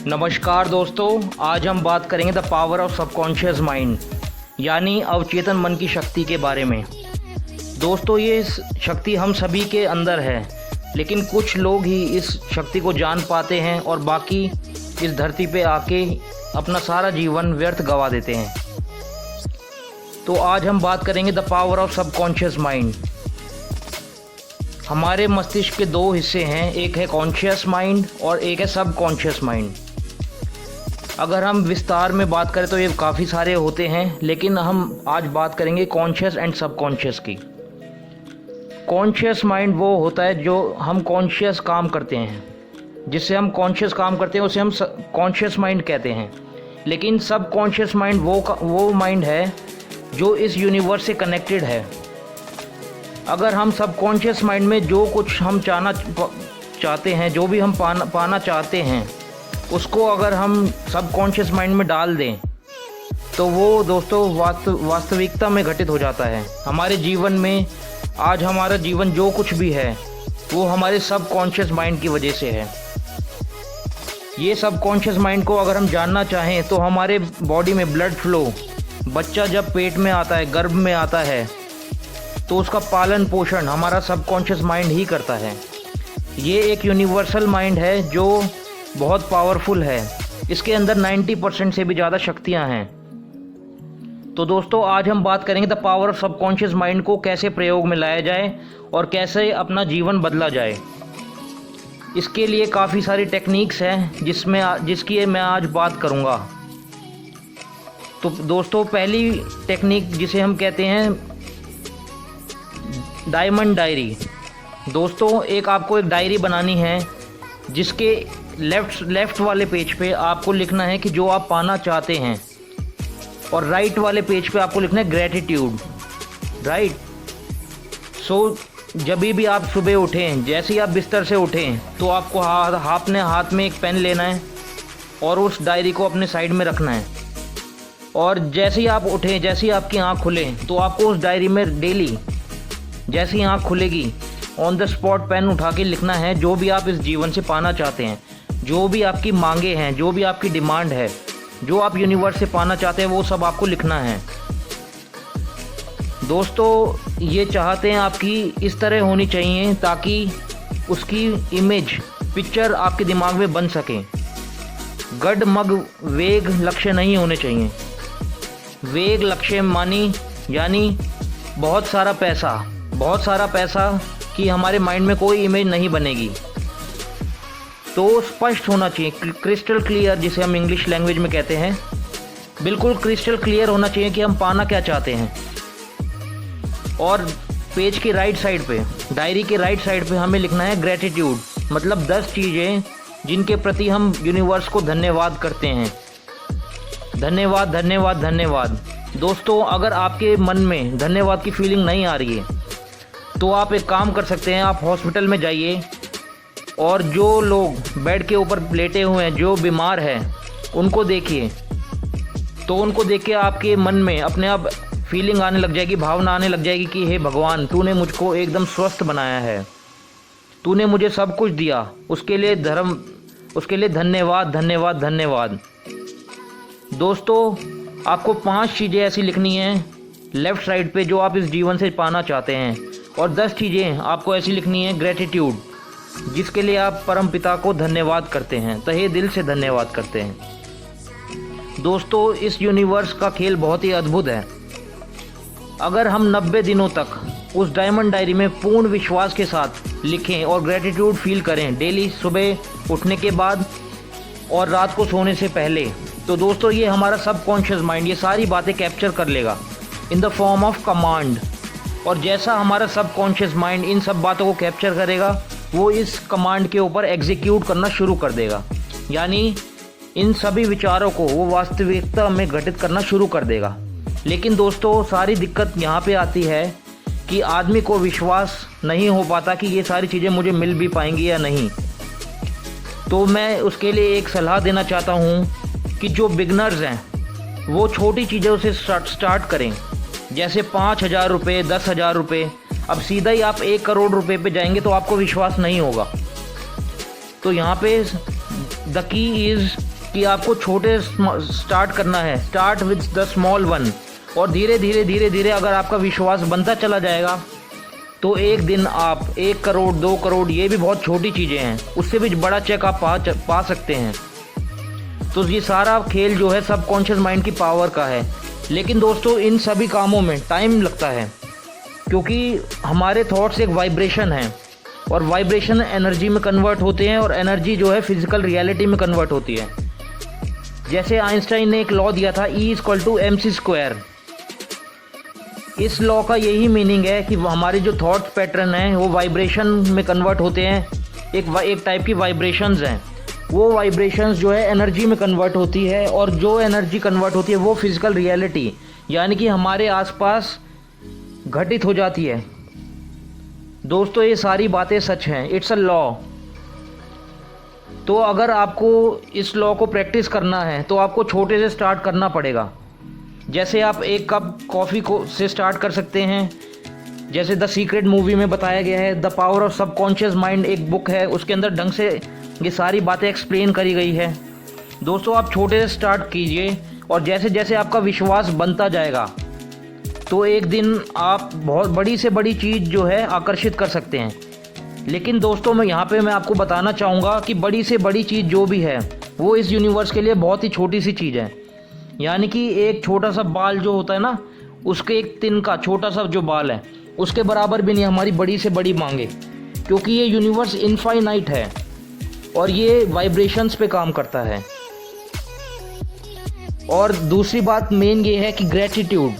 नमस्कार दोस्तों, आज हम बात करेंगे the power of subconscious mind यानी अवचेतन मन की शक्ति के बारे में। दोस्तों, ये शक्ति हम सभी के अंदर है, लेकिन कुछ लोग ही इस शक्ति को जान पाते हैं और बाकी इस धरती पे आके अपना सारा जीवन व्यर्थ गंवा देते हैं। तो आज हम बात करेंगे the power of subconscious mind. हमारे मस्तिष्क के दो हिस्से हैं, एक है कॉन्शियस माइंड और एक है सबकॉन्शियस माइंड। अगर हम विस्तार में बात करें तो ये काफ़ी सारे होते हैं, लेकिन हम आज बात करेंगे कॉन्शियस एंड सबकॉन्शियस की। कॉन्शियस माइंड वो होता है जो हम कॉन्शियस काम करते हैं, जिससे हम कॉन्शियस काम करते हैं उसे हम कॉन्शियस माइंड कहते हैं। लेकिन सबकॉन्शियस माइंड वो माइंड है जो इस यूनिवर्स से कनेक्टेड है। अगर हम सबकॉन्शियस माइंड में जो कुछ हम चाहते हैं, जो भी हम पाना चाहते हैं, उसको अगर हम सबकॉन्शियस माइंड में डाल दें तो वो दोस्तों वास्तविकता में घटित हो जाता है। हमारे जीवन में आज हमारा जीवन जो कुछ भी है वो हमारे सबकॉन्शियस माइंड की वजह से है। ये सबकॉन्शियस माइंड को अगर हम जानना चाहें तो हमारे बॉडी में ब्लड फ्लो, बच्चा जब पेट में आता है, गर्भ में आता है, तो उसका पालन पोषण हमारा सबकॉन्शियस माइंड ही करता है। ये एक यूनिवर्सल माइंड है जो बहुत पावरफुल है। इसके अंदर 90% से भी ज़्यादा शक्तियाँ हैं। तो दोस्तों, आज हम बात करेंगे the power of subconscious mind को कैसे प्रयोग में लाया जाए और कैसे अपना जीवन बदला जाए। इसके लिए काफ़ी सारी टेक्निक्स हैं जिसकी मैं आज बात करूँगा। तो दोस्तों, पहली टेक्निक जिसे हम कहते हैं डायमंड डायरी। दोस्तों, आपको एक डायरी बनानी है जिसके लेफ़्ट वाले पेज पे आपको लिखना है कि जो आप पाना चाहते हैं, और राइट वाले पेज पे आपको लिखना है ग्रैटिट्यूड। राइट। सो जब भी आप सुबह उठें, जैसे ही आप बिस्तर से उठें, तो आपको अपने हाथ में एक पेन लेना है और उस डायरी को अपने साइड में रखना है। और जैसे ही आप उठें, जैसे ही आपकी आँख खुले, तो आपको उस डायरी में डेली जैसे ही आँख खुलेगी ऑन द स्पॉट पेन उठा के लिखना है जो भी आप इस जीवन से पाना चाहते हैं, जो भी आपकी मांगे हैं, जो भी आपकी डिमांड है, जो आप यूनिवर्स से पाना चाहते हैं, वो सब आपको लिखना है। दोस्तों, ये चाहते हैं आपकी इस तरह होनी चाहिए ताकि उसकी इमेज, पिक्चर आपके दिमाग में बन सके। गड मग वेग लक्ष्य नहीं होने चाहिए। वेग लक्ष्य यानी बहुत सारा पैसा कि हमारे माइंड में कोई इमेज नहीं बनेगी। तो स्पष्ट होना चाहिए, क्रिस्टल क्लियर, जिसे हम इंग्लिश लैंग्वेज में कहते हैं। बिल्कुल क्रिस्टल क्लियर होना चाहिए कि हम पाना क्या चाहते हैं। और पेज की राइट साइड पे, डायरी के राइट साइड पे हमें लिखना है ग्रैटिट्यूड, मतलब 10 चीज़ें जिनके प्रति हम यूनिवर्स को धन्यवाद करते हैं। धन्यवाद, धन्यवाद, धन्यवाद। दोस्तों, अगर आपके मन में धन्यवाद की फीलिंग नहीं आ रही है तो आप एक काम कर सकते हैं, आप हॉस्पिटल में जाइए और जो लोग बेड के ऊपर लेटे हुए हैं, जो बीमार हैं, उनको देखिए। तो उनको देख के आपके मन में अपने आप फीलिंग आने लग जाएगी, भावना आने लग जाएगी कि हे भगवान, तूने मुझको एकदम स्वस्थ बनाया है, तूने मुझे सब कुछ दिया, उसके लिए धन्यवाद, धन्यवाद, धन्यवाद। दोस्तों, आपको 5 चीज़ें ऐसी लिखनी हैं लेफ़्ट साइड पे जो आप इस जीवन से पाना चाहते हैं, और 10 चीज़ें आपको ऐसी लिखनी है ग्रैटिट्यूड, जिसके लिए आप परम पिता को धन्यवाद करते हैं, तहे दिल से धन्यवाद करते हैं। दोस्तों, इस यूनिवर्स का खेल बहुत ही अद्भुत है। अगर हम 90 दिनों तक उस डायमंड डायरी में पूर्ण विश्वास के साथ लिखें और ग्रैटिट्यूड फील करें डेली, सुबह उठने के बाद और रात को सोने से पहले, तो दोस्तों ये हमारा सबकॉन्शियस माइंड ये सारी बातें कैप्चर कर लेगा in the form of command. और जैसा हमारा सबकॉन्शियस माइंड इन सब बातों को कैप्चर करेगा, वो इस कमांड के ऊपर एग्जीक्यूट करना शुरू कर देगा, यानी इन सभी विचारों को वो वास्तविकता में घटित करना शुरू कर देगा। लेकिन दोस्तों, सारी दिक्कत यहाँ पे आती है कि आदमी को विश्वास नहीं हो पाता कि ये सारी चीज़ें मुझे मिल भी पाएंगी या नहीं। तो मैं उसके लिए एक सलाह देना चाहता हूँ कि जो बिगनर्स हैं वो छोटी चीज़ों से स्टार्ट करें, जैसे 5,000 रुपये, 10,000 रुपये। अब सीधा ही आप 1 करोड़ रुपए पे जाएंगे तो आपको विश्वास नहीं होगा। तो यहाँ पे द की इज़ कि आपको छोटे स्टार्ट करना है, start with the small one, और धीरे धीरे अगर आपका विश्वास बनता चला जाएगा तो एक दिन आप 1 करोड़ 2 करोड़, ये भी बहुत छोटी चीज़ें हैं, उससे भी बड़ा चेक आप पा सकते हैं। तो ये सारा खेल जो है सबकॉन्शियस माइंड की पावर का है। लेकिन दोस्तों इन सभी कामों में टाइम लगता है, क्योंकि हमारे थॉट्स एक वाइब्रेशन है और वाइब्रेशन एनर्जी में कन्वर्ट होते हैं और एनर्जी जो है फिजिकल रियलिटी में कन्वर्ट होती है। जैसे आइंस्टाइन ने एक लॉ दिया था E=mc²। इस लॉ का यही मीनिंग है कि हमारे जो थॉट पैटर्न हैं वो वाइब्रेशन में कन्वर्ट होते हैं, एक टाइप की वाइब्रेशंस हैं। वो वाइब्रेशंस जो है एनर्जी में कन्वर्ट होती है, और जो एनर्जी कन्वर्ट होती है वो फिजिकल रियलिटी यानी कि हमारे आसपास घटित हो जाती है। दोस्तों ये सारी बातें सच हैं, इट्स अ लॉ। तो अगर आपको इस लॉ को प्रैक्टिस करना है तो आपको छोटे से स्टार्ट करना पड़ेगा। जैसे आप 1 कप कॉफ़ी को से स्टार्ट कर सकते हैं, जैसे द सीक्रेट मूवी में बताया गया है। The power of subconscious mind एक बुक है, उसके अंदर ढंग से ये सारी बातें एक्सप्लेन करी गई है। दोस्तों आप छोटे से स्टार्ट कीजिए, और जैसे जैसे आपका विश्वास बनता जाएगा तो एक दिन आप बहुत बड़ी से बड़ी चीज़ जो है आकर्षित कर सकते हैं। लेकिन दोस्तों मैं आपको बताना चाहूँगा कि बड़ी से बड़ी चीज़ जो भी है वो इस यूनिवर्स के लिए बहुत ही छोटी सी चीज़ है। यानी कि एक छोटा सा बाल जो होता है ना, उसके एक तिनका छोटा सा जो बाल है उसके बराबर भी नहीं हमारी बड़ी से बड़ी मांगे, क्योंकि ये यूनिवर्स इनफाइनाइट है और ये वाइब्रेशंस पे काम करता है। और दूसरी बात मेन ये है कि ग्रेटिट्यूड,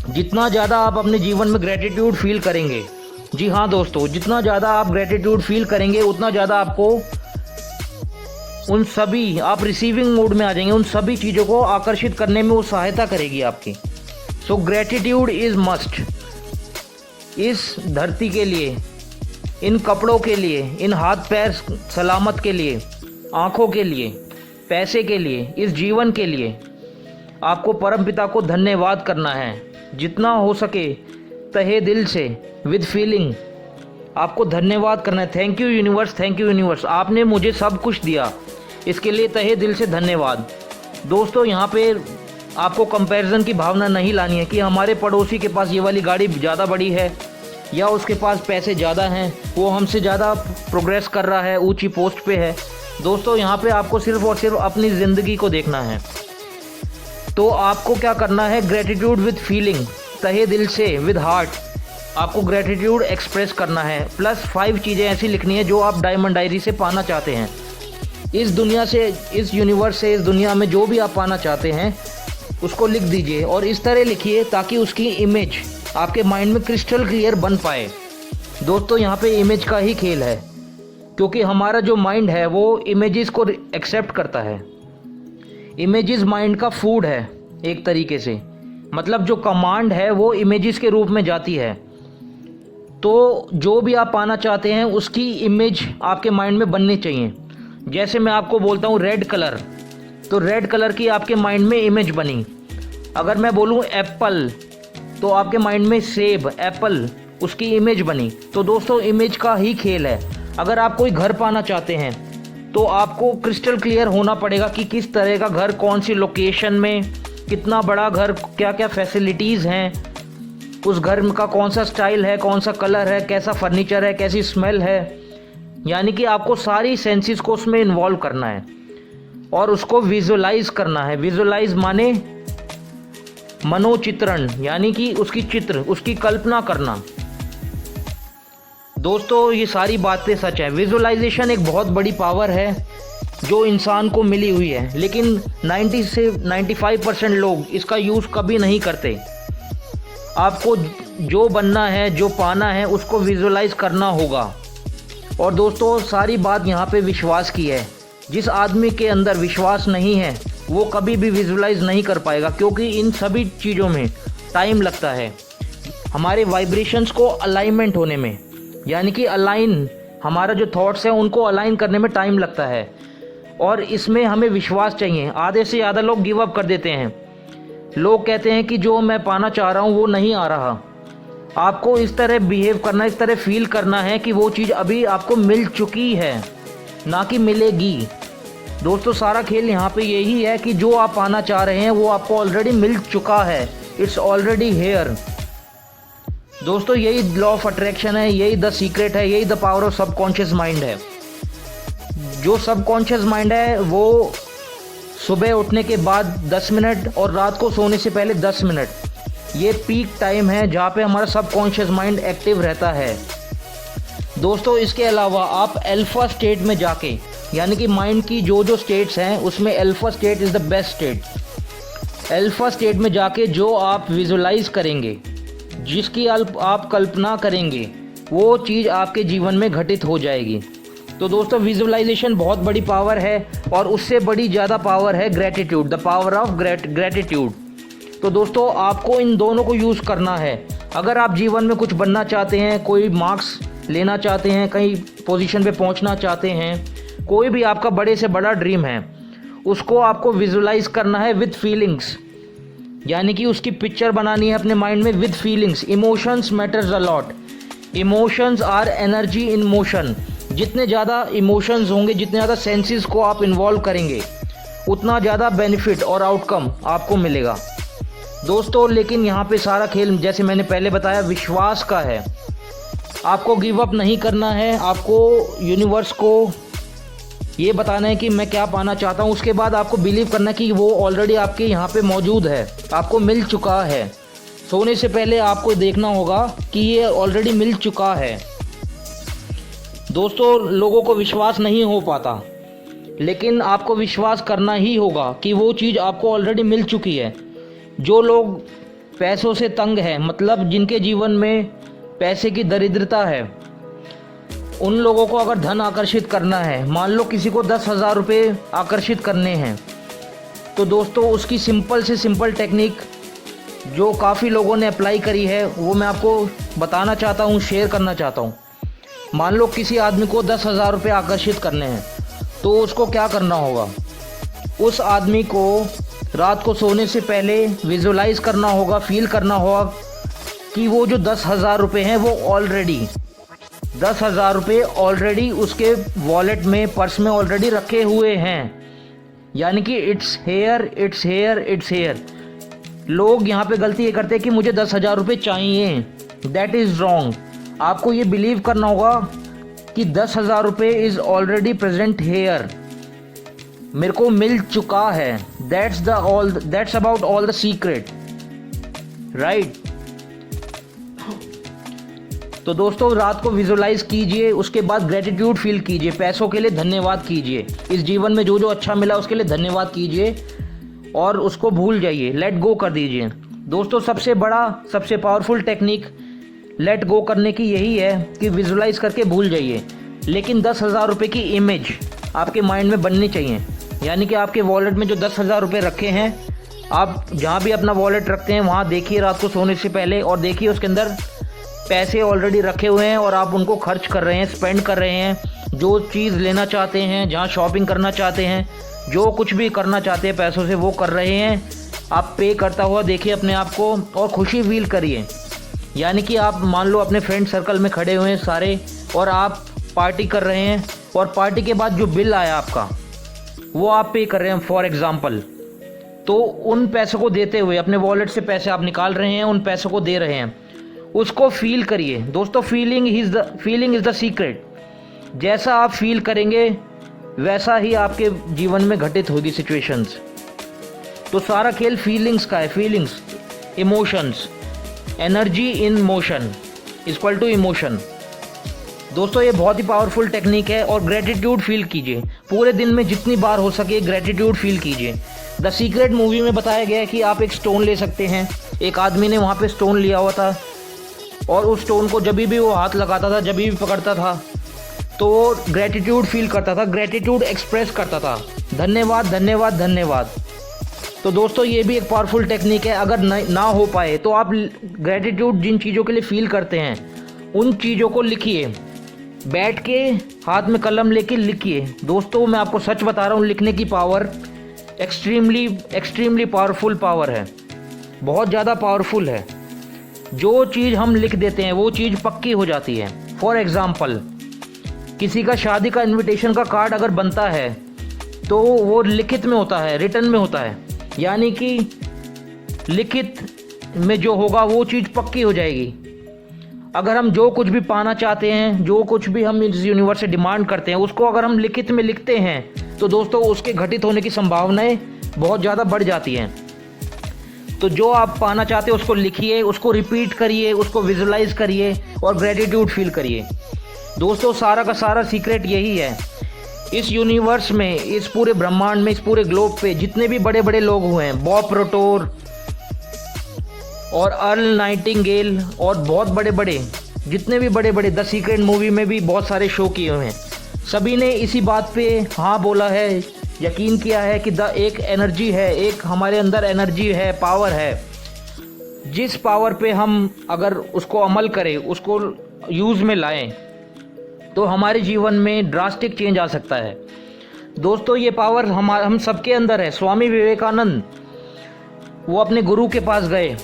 जितना ज़्यादा आप अपने जीवन में ग्रेटिट्यूड फील करेंगे, जी हाँ दोस्तों, जितना ज़्यादा आप ग्रेटिट्यूड फील करेंगे उतना ज़्यादा आपको उन सभी, आप रिसीविंग मोड में आ जाएंगे, उन सभी चीज़ों को आकर्षित करने में वो सहायता करेगी आपकी। सो ग्रेटिट्यूड इज़ मस्ट। इस धरती के लिए, इन कपड़ों के लिए, इन हाथ पैर सलामत के लिए, आँखों के लिए, पैसे के लिए, इस जीवन के लिए आपको परमपिता को धन्यवाद करना है। जितना हो सके तहे दिल से, विद फीलिंग, आपको धन्यवाद करना है। Thank you universe, thank you universe, आपने मुझे सब कुछ दिया, इसके लिए तहे दिल से धन्यवाद। दोस्तों यहाँ पे आपको कंपैरिजन की भावना नहीं लानी है कि हमारे पड़ोसी के पास ये वाली गाड़ी ज़्यादा बड़ी है या उसके पास पैसे ज़्यादा हैं, वो हमसे ज़्यादा प्रोग्रेस कर रहा है, ऊंची पोस्ट पे है। दोस्तों यहाँ पे आपको सिर्फ और सिर्फ अपनी ज़िंदगी को देखना है। तो आपको क्या करना है, ग्रेटिट्यूड विद फीलिंग, तहे दिल से, विद हार्ट, आपको ग्रेटिट्यूड एक्सप्रेस करना है। प्लस 5 चीज़ें ऐसी लिखनी है जो आप डायमंड डायरी से पाना चाहते हैं। इस दुनिया से, इस यूनिवर्स से, इस दुनिया में जो भी आप पाना चाहते हैं उसको लिख दीजिए, और इस तरह लिखिए ताकि उसकी इमेज आपके माइंड में क्रिस्टल क्लियर बन पाए। दोस्तों यहाँ पे इमेज का ही खेल है, क्योंकि हमारा जो माइंड है वो इमेजेस को एक्सेप्ट करता है। इमेजेस माइंड का फूड है एक तरीके से, मतलब जो कमांड है वो इमेजेस के रूप में जाती है। तो जो भी आप पाना चाहते हैं उसकी इमेज आपके माइंड में बननी चाहिए। जैसे मैं आपको बोलता हूँ रेड कलर, तो रेड कलर की आपके माइंड में इमेज बनी। अगर मैं बोलूँ एप्पल, तो आपके माइंड में सेब, एप्पल, उसकी इमेज बनी। तो दोस्तों इमेज का ही खेल है। अगर आप कोई घर पाना चाहते हैं तो आपको क्रिस्टल क्लियर होना पड़ेगा कि किस तरह का घर, कौन सी लोकेशन में, कितना बड़ा घर, क्या क्या फैसिलिटीज़ हैं, उस घर का कौन सा स्टाइल है, कौन सा कलर है, कैसा फर्नीचर है, कैसी स्मेल है। यानी कि आपको सारी सेंसेस को उसमें इन्वॉल्व करना है और उसको विजुअलाइज करना है। विजुअलाइज माने मनोचित्रण, यानी कि उसकी चित्र, उसकी कल्पना करना। दोस्तों ये सारी बातें सच है। विजुअलाइजेशन एक बहुत बड़ी पावर है जो इंसान को मिली हुई है, लेकिन 90 से 95% लोग इसका यूज़ कभी नहीं करते। आपको जो बनना है, जो पाना है, उसको विजुअलाइज करना होगा। और दोस्तों सारी बात यहाँ पे विश्वास की है। जिस आदमी के अंदर विश्वास नहीं है वो कभी भी विजुअलाइज नहीं कर पाएगा, क्योंकि इन सभी चीज़ों में टाइम लगता है। हमारे वाइब्रेशंस को अलाइनमेंट होने में, यानी कि अलाइन, हमारा जो थॉट्स हैं उनको अलाइन करने में टाइम लगता है, और इसमें हमें विश्वास चाहिए। आधे से ज़्यादा लोग गिव अप कर देते हैं। लोग कहते हैं कि जो मैं पाना चाह रहा हूँ वो नहीं आ रहा। आपको इस तरह बिहेव करना, इस तरह फील करना है कि वो चीज़ अभी आपको मिल चुकी है, ना कि मिलेगी। दोस्तों सारा खेल यहाँ पे यही है कि जो आप पाना चाह रहे हैं वो आपको ऑलरेडी मिल चुका है, इट्स ऑलरेडी हेयर। दोस्तों यही लॉ ऑफ अट्रैक्शन है, यही द सीक्रेट है, यही the power of subconscious mind है। जो सबकॉन्शियस माइंड है वो सुबह उठने के बाद 10 मिनट और रात को सोने से पहले 10 मिनट, ये पीक टाइम है जहाँ पे हमारा सबकॉन्शियस माइंड एक्टिव रहता है। दोस्तों इसके अलावा आप अल्फा स्टेट में जाके, यानी कि माइंड की जो स्टेट्स हैं उसमें alpha state is the best state. Alpha state में जाके जो आप विजुलाइज करेंगे, जिसकी आप कल्पना करेंगे, वो चीज़ आपके जीवन में घटित हो जाएगी। तो दोस्तों विजुअलाइजेशन बहुत बड़ी पावर है और उससे बड़ी ज़्यादा पावर है gratitude, the power of gratitude. तो दोस्तों आपको इन दोनों को यूज़ करना है। अगर आप जीवन में कुछ बनना चाहते हैं, कोई मार्क्स लेना चाहते हैं, कहीं पोजीशन पे पहुंचना चाहते हैं, कोई भी आपका बड़े से बड़ा ड्रीम है, उसको आपको विजुलाइज करना है विद फीलिंग्स, यानी कि उसकी पिक्चर बनानी है अपने माइंड में with feelings. Emotions matters a lot, emotions are energy in motion. जितने ज़्यादा इमोशंस होंगे, जितने ज़्यादा सेंसेस को आप इन्वॉल्व करेंगे, उतना ज़्यादा बेनिफिट और आउटकम आपको मिलेगा दोस्तों। लेकिन यहाँ पे सारा खेल, जैसे मैंने पहले बताया, विश्वास का है। आपको गिव अप नहीं करना है, आपको यूनिवर्स को ये बताना है कि मैं क्या पाना चाहता हूँ। उसके बाद आपको बिलीव करना है कि वो ऑलरेडी आपके यहाँ पे मौजूद है, आपको मिल चुका है। सोने से पहले आपको देखना होगा कि ये ऑलरेडी मिल चुका है। दोस्तों लोगों को विश्वास नहीं हो पाता, लेकिन आपको विश्वास करना ही होगा कि वो चीज़ आपको ऑलरेडी मिल चुकी है। जो लोग पैसों से तंग हैं, मतलब जिनके जीवन में पैसे की दरिद्रता है, उन लोगों को अगर धन आकर्षित करना है, मान लो किसी को 10,000 रुपये आकर्षित करने हैं, तो दोस्तों उसकी सिंपल से सिंपल टेक्निक जो काफ़ी लोगों ने अप्लाई करी है वो मैं आपको बताना चाहता हूँ, शेयर करना चाहता हूँ। मान लो किसी आदमी को 10,000 रुपये आकर्षित करने हैं, तो उसको क्या करना होगा? उस आदमी को रात को सोने से पहले विजुलाइज करना होगा, फील करना होगा कि वो जो 10,000 रुपये हैं वो ऑलरेडी 10,000 रुपये ऑलरेडी उसके वॉलेट में, पर्स में ऑलरेडी रखे हुए हैं। यानी कि it's here, it's here, it's here. लोग यहाँ पे गलती ये करते हैं कि मुझे 10,000 रुपये चाहिए, दैट इज़ रॉन्ग। आपको ये बिलीव करना होगा कि 10,000 रुपये इज़ ऑलरेडी प्रेजेंट हेयर, मेरे को मिल चुका है। That's about all the secret, right. तो दोस्तों रात को विजुलाइज कीजिए, उसके बाद ग्रेटिट्यूड फील कीजिए, पैसों के लिए धन्यवाद कीजिए, इस जीवन में जो जो अच्छा मिला उसके लिए धन्यवाद कीजिए और उसको भूल जाइए, लेट गो कर दीजिए। दोस्तों सबसे बड़ा, सबसे पावरफुल टेक्निक लेट गो करने की यही है कि विजुलाइज करके भूल जाइए। लेकिन 10,000 रुपये की इमेज आपके माइंड में बननी चाहिए। यानी कि आपके वॉलेट में जो 10,000 रुपये रखे हैं, आप जहाँ भी अपना वॉलेट रखते हैं वहाँ देखिए रात को सोने से पहले, और देखिए उसके अंदर पैसे ऑलरेडी रखे हुए हैं और आप उनको खर्च कर रहे हैं, स्पेंड कर रहे हैं। जो चीज़ लेना चाहते हैं, जहाँ शॉपिंग करना चाहते हैं, जो कुछ भी करना चाहते हैं पैसों से, वो कर रहे हैं। आप पे करता हुआ देखिए अपने आप को और खुशी फील करिए। यानी कि आप मान लो अपने फ्रेंड सर्कल में खड़े हुए हैं सारे, और आप पार्टी कर रहे हैं, और पार्टी के बाद जो बिल आया आपका वो आप पे कर रहे हैं फॉर एग्ज़ाम्पल। तो उन पैसों को देते हुए अपने वॉलेट से पैसे आप निकाल रहे हैं, उन पैसों को दे रहे हैं, उसको फील करिए। दोस्तों फीलिंग इज़ द सीक्रेट। जैसा आप फील करेंगे वैसा ही आपके जीवन में घटित होगी सिचुएशंस। तो सारा खेल फीलिंग्स का है, feelings, emotions, energy in motion equal to emotion. दोस्तों ये बहुत ही पावरफुल टेक्निक है। और ग्रेटिट्यूड फील कीजिए, पूरे दिन में जितनी बार हो सके ग्रेटिट्यूड फील कीजिए। द सीक्रेट मूवी में बताया गया है कि आप एक स्टोन ले सकते हैं। एक आदमी ने वहाँ पे स्टोन लिया हुआ था, और उस स्टोन को जब भी वो हाथ लगाता था, जब भी पकड़ता था, तो वो ग्रेटिट्यूड फील करता था, ग्रेटिट्यूड एक्सप्रेस करता था, धन्यवाद धन्यवाद धन्यवाद। तो दोस्तों ये भी एक पावरफुल टेक्निक है। अगर ना हो पाए तो आप ग्रेटिट्यूड जिन चीज़ों के लिए फील करते हैं उन चीज़ों को लिखिए, बैठ के हाथ में कलम लेके लिखिए। दोस्तों मैं आपको सच बता रहा हूँ, लिखने की पावर एक्सट्रीमली पावरफुल पावर है, बहुत ज़्यादा पावरफुल है। जो चीज़ हम लिख देते हैं वो चीज़ पक्की हो जाती है। फॉर एग्ज़ाम्पल किसी का शादी का इनविटेशन का कार्ड अगर बनता है तो वो लिखित में होता है, रिटन में होता है, यानी कि लिखित में जो होगा वो चीज़ पक्की हो जाएगी। अगर हम जो कुछ भी पाना चाहते हैं, जो कुछ भी हम इस यूनिवर्स से डिमांड करते हैं, उसको अगर हम लिखित में लिखते हैं तो दोस्तों उसके घटित होने की संभावनाएं बहुत ज़्यादा बढ़ जाती हैं। तो जो आप पाना चाहते हैं उसको लिखिए, उसको रिपीट करिए, उसको विजुलाइज करिए और ग्रेटिट्यूड फील करिए। दोस्तों सारा का सारा सीक्रेट यही है। इस यूनिवर्स में, इस पूरे ब्रह्मांड में, इस पूरे ग्लोब पे जितने भी बड़े बड़े लोग हुए हैं, बॉब प्रोटोर और अर्ल नाइटिंगेल और बहुत बड़े बड़े जितने भी बड़े बड़े, द सीक्रेट मूवी में भी बहुत सारे शो किए हुए हैं, सभी ने इसी बात पे हाँ बोला है, यकीन किया है कि एक एनर्जी है, एक हमारे अंदर एनर्जी है, पावर है, जिस पावर पे हम अगर उसको अमल करें, उसको यूज़ में लाएं, तो हमारे जीवन में ड्रास्टिक चेंज आ सकता है। दोस्तों ये पावर हम सबके अंदर है। स्वामी विवेकानंद वो अपने गुरु के पास गए,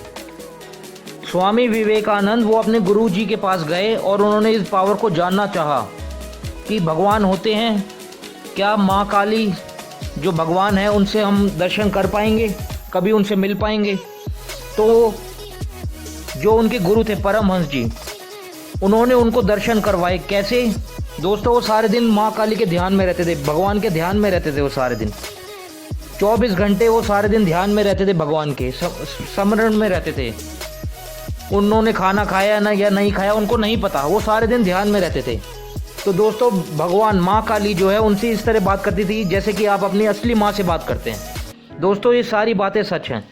स्वामी विवेकानंद वो अपने गुरु जी के पास गए और उन्होंने इस पावर को जानना चाहा कि भगवान होते हैं क्या, माँ काली जो भगवान है उनसे हम दर्शन कर पाएंगे, कभी उनसे मिल पाएंगे। तो जो उनके गुरु थे परमहंस जी, उन्होंने उनको दर्शन करवाए। कैसे दोस्तों? वो सारे दिन माँ काली के ध्यान में रहते थे, भगवान के ध्यान में रहते थे। वो सारे दिन 24 घंटे वो सारे दिन ध्यान में रहते थे, भगवान के स्मरण में रहते थे। उन्होंने खाना खाया ना या नहीं खाया उनको नहीं पता, वो सारे दिन ध्यान में रहते थे। तो दोस्तों भगवान माँ काली जो है उनसे इस तरह बात करती थी जैसे कि आप अपनी असली माँ से बात करते हैं। दोस्तों ये सारी बातें सच हैं।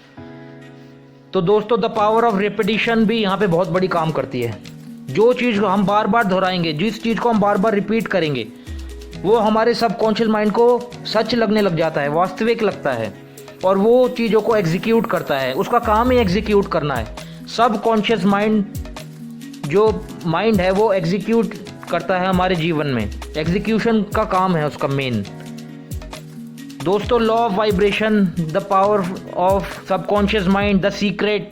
तो दोस्तों द पावर ऑफ रिपीटिशन भी यहाँ पे बहुत बड़ी काम करती है। जो चीज़ को हम बार बार दोहराएंगे, जिस चीज़ को हम बार बार रिपीट करेंगे, वो हमारे सबकॉन्शियस माइंड को सच लगने लग जाता है, वास्तविक लगता है, और वो चीज़ों को एग्जीक्यूट करता है। उसका काम ही एग्जीक्यूट करना है। सबकॉन्शियस माइंड जो माइंड है वो एग्जीक्यूट करता है हमारे जीवन में, एग्जीक्यूशन का काम है उसका मेन। दोस्तों law of vibration, the power of subconscious mind, the secret,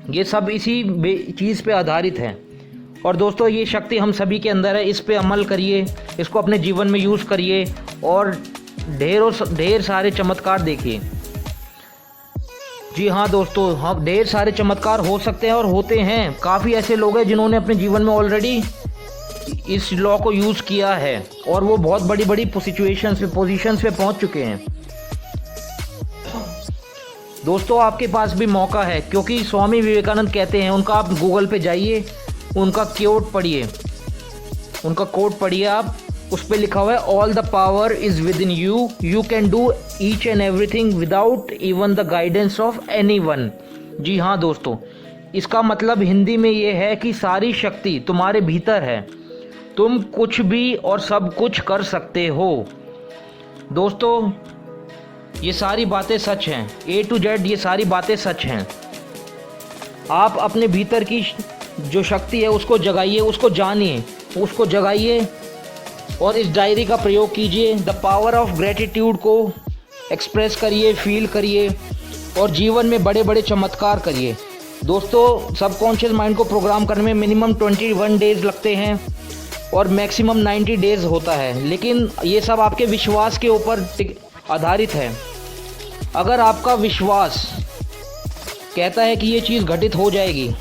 ये सब इसी चीज़ पे आधारित है। और दोस्तों ये शक्ति हम सभी के अंदर है। इस पे अमल करिए, इसको अपने जीवन में यूज़ करिए और ढेर सारे चमत्कार देखिए। जी हाँ दोस्तों, हाँ ढेर सारे चमत्कार हो सकते हैं और होते हैं। काफ़ी ऐसे लोग हैं जिन्होंने अपने जीवन में ऑलरेडी इस लॉ को यूज़ किया है और वो बहुत बड़ी बड़ी सिचुएशंस पे, पोजीशंस पे पहुंच चुके हैं। दोस्तों आपके पास भी मौका है, क्योंकि स्वामी विवेकानंद कहते हैं, उनका आप गूगल पे जाइए, उनका कोट पढ़िए, आप उस पर लिखा हुआ है all the power is within you, you can do each and everything without even the guidance of anyone. जी हाँ दोस्तों, इसका मतलब हिंदी में ये है कि सारी शक्ति तुम्हारे भीतर है, तुम कुछ भी और सब कुछ कर सकते हो। दोस्तों ये सारी बातें सच हैं, A to Z ये सारी बातें सच हैं। आप अपने भीतर की जो शक्ति है उसको जगाइए, उसको जानिए, उसको जगाइए और इस डायरी का प्रयोग कीजिए। द पावर ऑफ ग्रेटिट्यूड को एक्सप्रेस करिए, फील करिए और जीवन में बड़े बड़े चमत्कार करिए। दोस्तों सबकॉन्शियस माइंड को प्रोग्राम करने में मिनिमम 21 डेज़ लगते हैं और मैक्सिमम 90 डेज़ होता है, लेकिन ये सब आपके विश्वास के ऊपर आधारित है। अगर आपका विश्वास कहता है कि ये चीज़ घटित हो जाएगी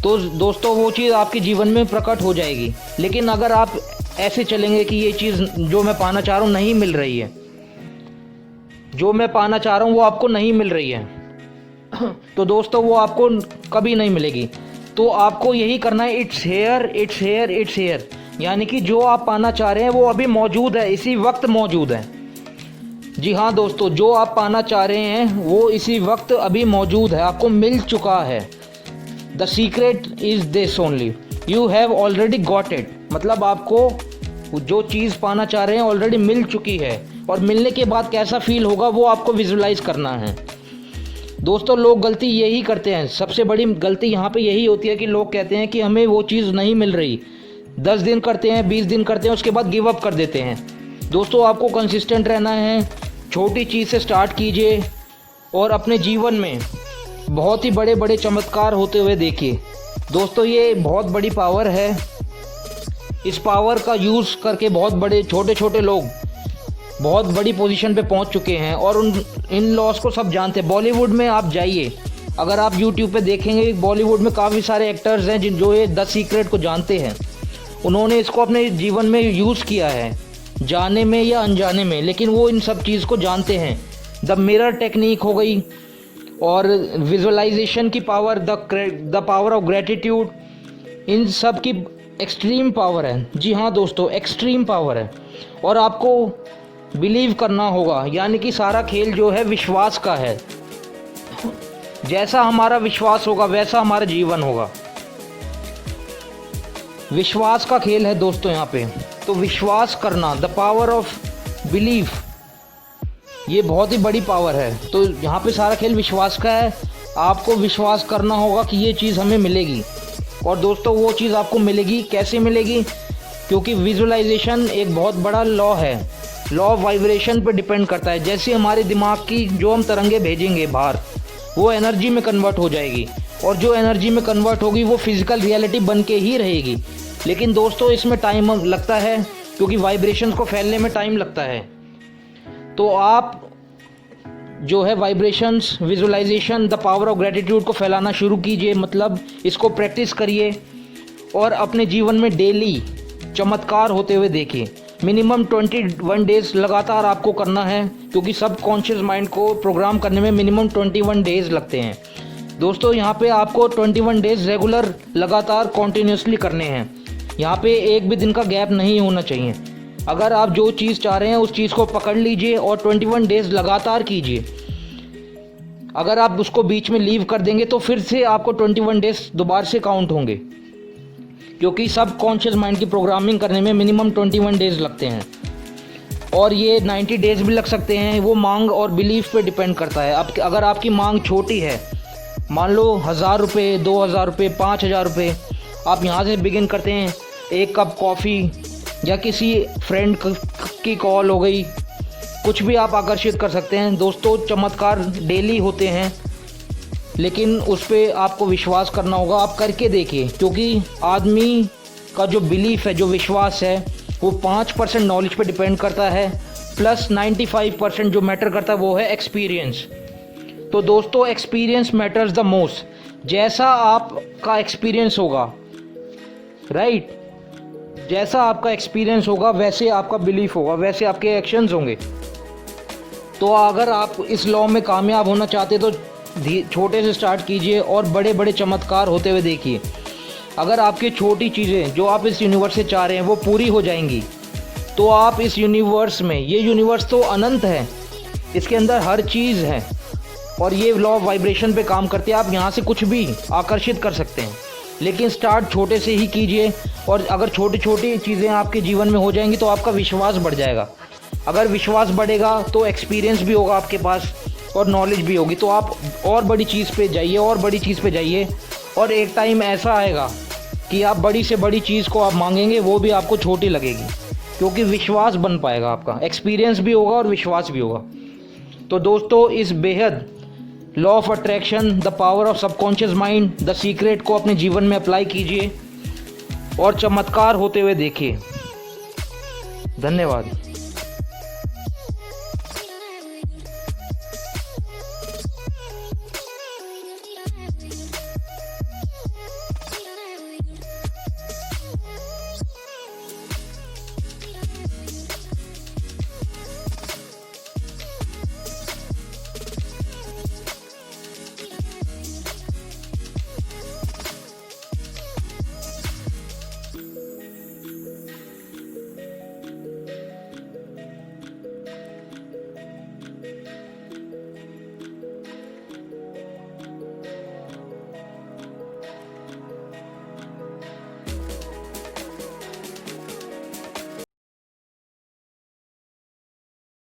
तो दोस्तों वो चीज़ आपके जीवन में प्रकट हो जाएगी। लेकिन अगर आप ऐसे चलेंगे कि ये चीज़ जो मैं पाना चाह रहा हूँ नहीं मिल रही है, जो मैं पाना चाह रहा हूँ वो आपको नहीं मिल रही है, तो दोस्तों वो आपको कभी नहीं मिलेगी। तो आपको यही करना है, it's here, it's here, it's here, यानी कि जो आप पाना चाह रहे हैं वो अभी मौजूद है, इसी वक्त मौजूद है। जी हाँ दोस्तों, जो आप पाना चाह रहे हैं वो इसी वक्त अभी मौजूद है, आपको मिल चुका है। The secret is this only, you have already got it. मतलब आपको जो चीज़ पाना चाह रहे हैं ऑलरेडी मिल चुकी है, और मिलने के बाद कैसा फील होगा वो आपको विजुलाइज करना है। दोस्तों लोग गलती यही करते हैं, सबसे बड़ी गलती यहाँ पे यही होती है कि लोग कहते हैं कि हमें वो चीज़ नहीं मिल रही, 10 दिन करते हैं, 20 दिन करते हैं, उसके बाद गिव अप कर देते हैं। दोस्तों आपको कंसिस्टेंट रहना है, छोटी चीज़ से स्टार्ट कीजिए और अपने जीवन में बहुत ही बड़े बड़े चमत्कार होते हुए देखिए। दोस्तों ये बहुत बड़ी पावर है, इस पावर का यूज़ करके बहुत बड़े छोटे छोटे लोग बहुत बड़ी पोजीशन पे पहुंच चुके हैं और इन लॉस को सब जानते हैं। बॉलीवुड में आप जाइए, अगर आप यूट्यूब पे देखेंगे, बॉलीवुड में काफ़ी सारे एक्टर्स हैं जो ये द सीक्रेट को जानते हैं। उन्होंने इसको अपने जीवन में यूज़ किया है, जाने में या अनजाने में, लेकिन वो इन सब चीज़ को जानते हैं। द मिरर टेक्निक हो गई और विजुअलाइजेशन की power, the power of gratitude, इन सब की एक्सट्रीम पावर है। जी हाँ दोस्तों, एक्सट्रीम पावर है। और आपको बिलीव करना होगा, यानी कि सारा खेल जो है विश्वास का है। जैसा हमारा विश्वास होगा वैसा हमारा जीवन होगा। विश्वास का खेल है दोस्तों यहाँ पे। तो विश्वास करना, द पावर ऑफ बिलीफ, ये बहुत ही बड़ी पावर है। तो यहाँ पे सारा खेल विश्वास का है। आपको विश्वास करना होगा कि ये चीज़ हमें मिलेगी। और दोस्तों वो चीज़ आपको मिलेगी, कैसे मिलेगी? क्योंकि विजुअलाइजेशन एक बहुत बड़ा लॉ है। लॉ ऑफ वाइब्रेशन पे डिपेंड करता है। जैसे हमारे दिमाग की जो हम तरंगे भेजेंगे बाहर, वो एनर्जी में कन्वर्ट हो जाएगी, और जो एनर्जी में कन्वर्ट होगी वो फिज़िकल रियलिटी बन के ही रहेगी। लेकिन दोस्तों इसमें टाइम लगता है, क्योंकि वाइब्रेशंस को फैलने में टाइम लगता है। तो आप जो है vibrations, visualization, the power of gratitude को फैलाना शुरू कीजिए। मतलब इसको प्रैक्टिस करिए और अपने जीवन में डेली चमत्कार होते हुए देखिए। मिनिमम 21 डेज़ लगातार आपको करना है, क्योंकि सब कॉन्शियस माइंड को प्रोग्राम करने में मिनिमम 21 डेज़ लगते हैं। दोस्तों यहाँ पे आपको 21 डेज़ रेगुलर लगातार कॉन्टीन्यूसली करने हैं। यहाँ पे एक भी दिन का गैप नहीं होना चाहिए। अगर आप जो चीज़ चाह रहे हैं उस चीज़ को पकड़ लीजिए और 21 डेज़ लगातार कीजिए। अगर आप उसको बीच में लीव कर देंगे तो फिर से आपको 21 डेज़ दोबारा से काउंट होंगे, क्योंकि सब कॉन्शियस माइंड की प्रोग्रामिंग करने में मिनिमम 21 डेज़ लगते हैं। और ये 90 डेज़ भी लग सकते हैं। वो मांग और बिलीफ पे डिपेंड करता है। अब अगर आपकी मांग छोटी है, मान लो 1000 रुपये, 2000 रुपये, 5000 रुपये, आप यहाँ से बिगिन करते हैं। एक कप कॉफ़ी या किसी फ्रेंड की कॉल हो गई, कुछ भी आप आकर्षित कर सकते हैं। दोस्तों चमत्कार डेली होते हैं, लेकिन उस पर आपको विश्वास करना होगा। आप करके देखिए, क्योंकि आदमी का जो बिलीफ है, जो विश्वास है, वो 5% नॉलेज पे डिपेंड करता है, प्लस 95% जो मैटर करता है वो है एक्सपीरियंस। तो दोस्तों एक्सपीरियंस मैटर्स द मोस्ट। जैसा आपका एक्सपीरियंस होगा, राइट, जैसा आपका एक्सपीरियंस होगा वैसे आपका बिलीफ होगा, वैसे आपके एक्शंस होंगे। तो अगर आप इस लॉ में कामयाब होना चाहते तो छोटे से स्टार्ट कीजिए और बड़े बड़े चमत्कार होते हुए देखिए। अगर आपकी छोटी चीज़ें जो आप इस यूनिवर्स से चाह रहे हैं वो पूरी हो जाएंगी, तो आप इस यूनिवर्स में, ये यूनिवर्स तो अनंत है, इसके अंदर हर चीज़ है और ये लॉ ऑफ वाइब्रेशन पे काम करते हैं। आप यहाँ से कुछ भी आकर्षित कर सकते हैं, लेकिन स्टार्ट छोटे से ही कीजिए। और अगर छोटी छोटी चीज़ें आपके जीवन में हो जाएंगी तो आपका विश्वास बढ़ जाएगा। अगर विश्वास बढ़ेगा तो एक्सपीरियंस भी होगा आपके पास और नॉलेज भी होगी। तो आप और बड़ी चीज़ पे जाइए, और बड़ी चीज़ पे जाइए, और एक टाइम ऐसा आएगा कि आप बड़ी से बड़ी चीज़ को आप मांगेंगे, वो भी आपको छोटी लगेगी, क्योंकि विश्वास बन पाएगा आपका, एक्सपीरियंस भी होगा और विश्वास भी होगा। तो दोस्तों इस बेहद law of attraction, the power of subconscious mind, the secret को अपने जीवन में अप्लाई कीजिए और चमत्कार होते हुए देखिए। धन्यवाद।